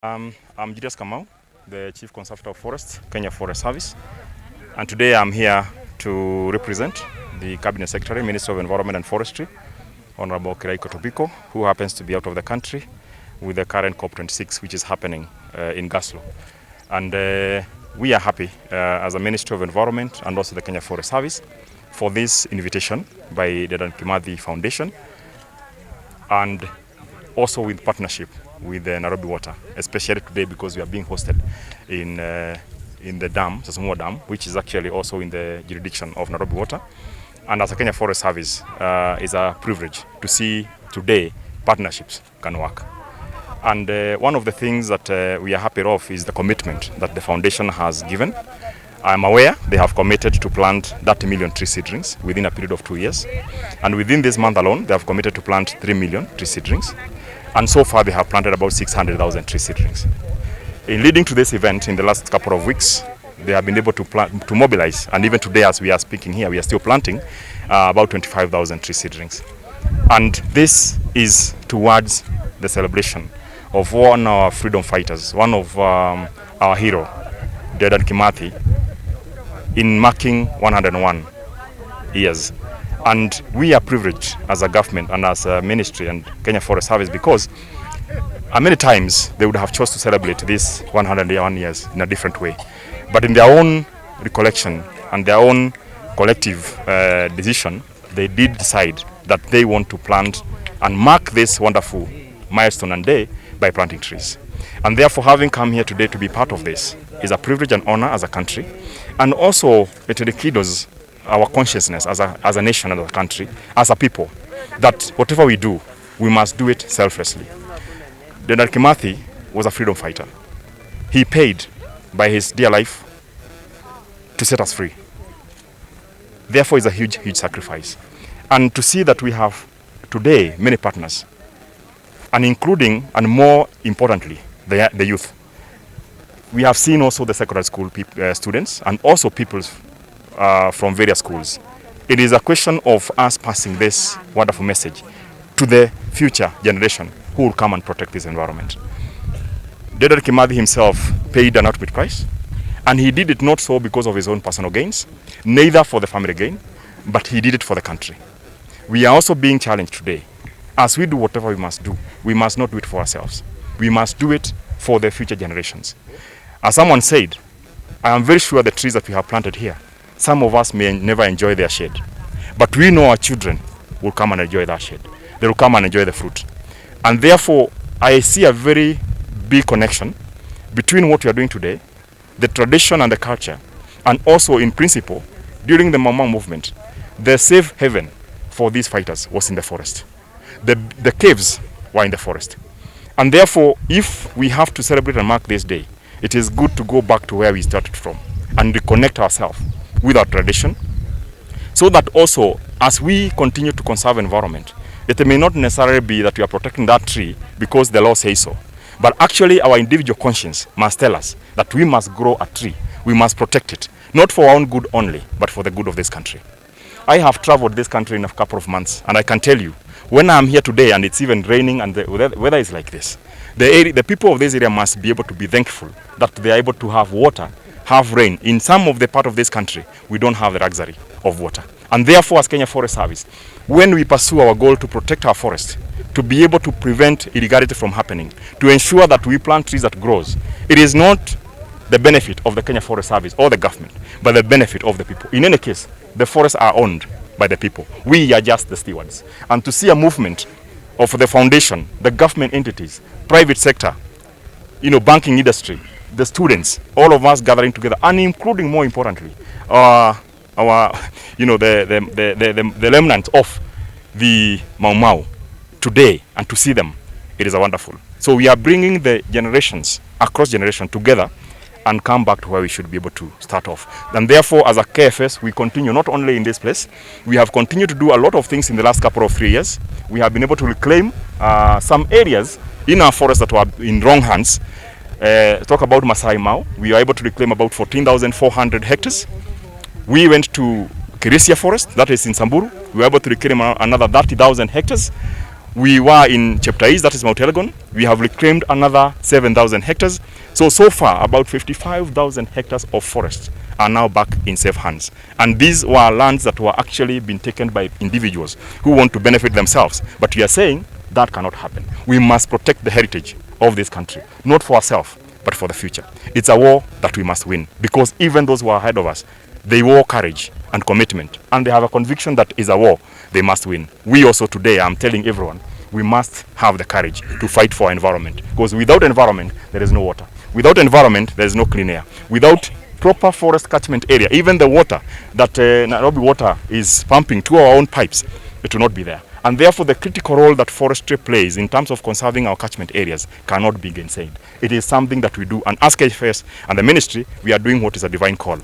I'm Julius Kamau, the Chief Conservator of Forests, Kenya Forest Service, and today I'm here to represent the Cabinet Secretary, Minister of Environment and Forestry, Honorable Kiraiko Tobiko, who happens to be out of the country with the current COP26, which is happening in Glasgow. And we are happy as a Ministry of Environment and also the Kenya Forest Service for this invitation by the Dedan Kimathi Foundation, and also with partnership with Nairobi Water, especially today because we are being hosted in the dam, Sosomua Dam, which is actually also in the jurisdiction of Nairobi Water. And as a Kenya Forest Service, it's a privilege to see today partnerships can work. And one of the things that we are happy of is the commitment that the foundation has given. I'm aware they have committed to plant 30 million tree seedlings within a period of 2 years. And within this month alone, they have committed to plant 3 million tree seedlings. And so far, they have planted about 600,000 tree seedlings. In leading to this event in the last couple of weeks, they have been able to mobilize. And even today, as we are speaking here, we are still planting about 25,000 tree seedlings. And this is towards the celebration of one of our freedom fighters, one of our hero, Dedan Kimathi, in marking 101 years. And we are privileged as a government and as a ministry and Kenya Forest Service because many times they would have chosen to celebrate this 101 years in a different way. But in their own recollection and their own collective decision, they did decide that they want to plant and mark this wonderful milestone and day by planting trees. And therefore, having come here today to be part of this is a privilege and honor as a country. And also, it rekindles our consciousness as a nation and as a country, as a people, that whatever we do, we must do it selflessly. Dedan Kimathi was a freedom fighter. He paid by his dear life to set us free. Therefore, it's a huge, huge sacrifice. And to see that we have today many partners, and including, and more importantly, the youth. We have seen also the secondary school students and also people from various schools. It is a question of us passing this wonderful message to the future generation who will come and protect this environment. Dedan Kimathi himself paid an ultimate price, and he did it not so because of his own personal gains, neither for the family gain, but he did it for the country. We are also being challenged today. As we do whatever we must do, we must not do it for ourselves. We must do it for the future generations. As someone said, I am very sure the trees that we have planted here, some of us may never enjoy their shade. But we know our children will come and enjoy that shade. They will come and enjoy the fruit. And therefore, I see a very big connection between what we are doing today, the tradition and the culture, and also in principle, during the Mau Mau movement, the safe haven for these fighters was in the forest. The caves were in the forest. And therefore, if we have to celebrate and mark this day, it is good to go back to where we started from and reconnect ourselves with our tradition, so that also, as we continue to conserve environment, it may not necessarily be that we are protecting that tree because the law says so, but actually our individual conscience must tell us that we must grow a tree, we must protect it, not for our own good only, but for the good of this country. I have traveled this country in a couple of months, and I can tell you, when I'm here today and it's even raining and the weather is like this, the people of this area must be able to be thankful that they are able to have water, have rain. In some of the part of this country, we don't have the luxury of water. And therefore, as Kenya Forest Service, when we pursue our goal to protect our forest, to be able to prevent illegality from happening, to ensure that we plant trees that grows, it is not the benefit of the Kenya Forest Service or the government, but the benefit of the people. In any case, the forests are owned by the people. We are just the stewards. And to see a movement of the foundation, the government entities, private sector, banking industry, the students, all of us gathering together, and including, more importantly, the remnants of the Mau Mau today, and to see them, it is a wonderful. So we are bringing the generations, across generation, together and come back to where we should be able to start off. And therefore, as a KFS, we continue not only in this place, we have continued to do a lot of things in the last couple of 3 years. We have been able to reclaim some areas in our forest that were in wrong hands. Talk about Masai Mau, we were able to reclaim about 14,400 hectares. We went to Kirisia Forest, that is in Samburu. We were able to reclaim another 30,000 hectares. We were in Chapter East, that is Mount Elgon. We have reclaimed another 7,000 hectares. So far, about 55,000 hectares of forest are now back in safe hands. And these were lands that were actually being taken by individuals who want to benefit themselves. But we are saying that cannot happen. We must protect the heritage of this country, not for ourselves, but for the future. It's a war that we must win, because even those who are ahead of us, they wore courage and commitment, and they have a conviction that is a war they must win. We also today, I'm telling everyone, we must have the courage to fight for our environment, because without environment, there is no water. Without environment, there is no clean air. Without proper forest catchment area, even the water that Nairobi Water is pumping to our own pipes, it will not be there. And therefore, the critical role that forestry plays in terms of conserving our catchment areas cannot be gainsaid. It is something that we do, and as KFS and the ministry, we are doing what is a divine call.